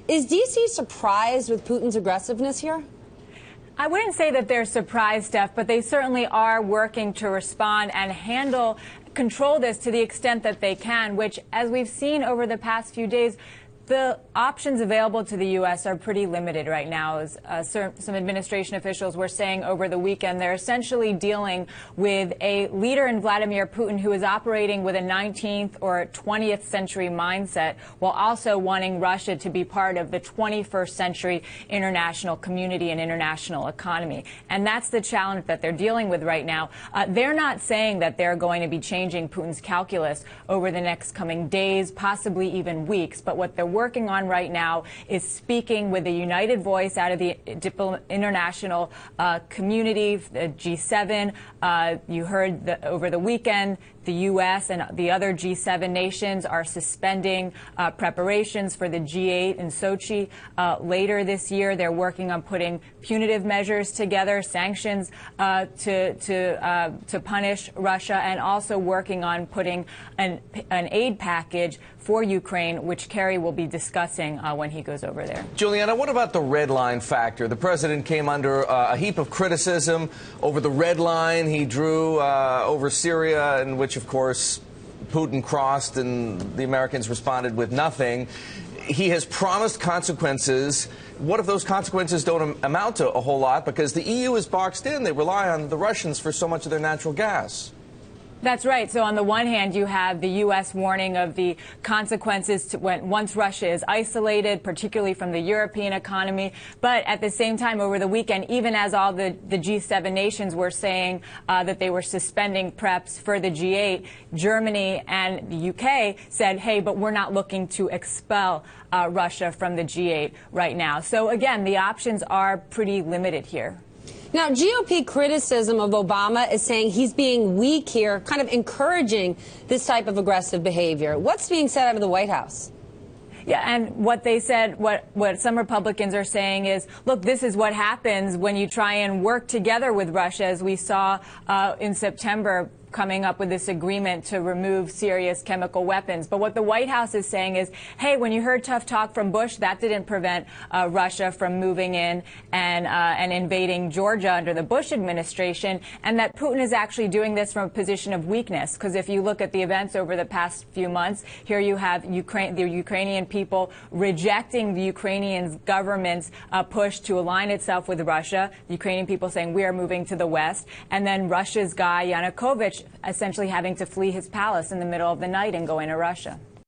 Is D.C. surprised with Putin's aggressiveness here? I wouldn't say that they're surprised, Steph, but they certainly are working to respond and control this to the extent that they can, which, as we've seen over the past few days, the options available to the U.S. are pretty limited right now. As some administration officials were saying over the weekend, they're essentially dealing with a leader in Vladimir Putin who is operating with a 19th or 20th century mindset, while also wanting Russia to be part of the 21st century international community and international economy. And that's the challenge that they're dealing with right now. They're not saying that they're going to be changing Putin's calculus over the next coming days, possibly even weeks, but what they're working on right now is speaking with a united voice out of the international community, the G7. You heard over the weekend, the U.S. and the other G7 nations are suspending preparations for the G8 in Sochi later this year. They're working on putting punitive measures together, sanctions to punish Russia, and also working on putting an aid package for Ukraine, which Kerry will be discussing when he goes over there. Julianna, what about the red line factor? The president came under a heap of criticism over the red line he drew over Syria, in which, of course, Putin crossed and the Americans responded with nothing. He has promised consequences. What if those consequences don't amount to a whole lot? Because the EU is boxed in. They rely on the Russians for so much of their natural gas. That's right. So on the one hand, you have the U.S. warning of the consequences once Russia is isolated, particularly from the European economy. But at the same time, over the weekend, even as all the G7 nations were saying that they were suspending preps for the G8, Germany and the U.K. said, hey, but we're not looking to expel Russia from the G8 right now. So again, the options are pretty limited here. Now, GOP criticism of Obama is saying he's being weak here, kind of encouraging this type of aggressive behavior. What's being said out of the White House? Yeah, and what they said, what some Republicans are saying is, look, this is what happens when you try and work together with Russia, as we saw in September, coming up with this agreement to remove serious chemical weapons. But what the White House is saying is, hey, when you heard tough talk from Bush, that didn't prevent Russia from moving in and invading Georgia under the Bush administration, and that Putin is actually doing this from a position of weakness. Because if you look at the events over the past few months, here you have the Ukrainian people rejecting the Ukrainian government's push to align itself with Russia, the Ukrainian people saying we are moving to the West, and then Russia's guy, Yanukovych, essentially having to flee his palace in the middle of the night and go into Russia.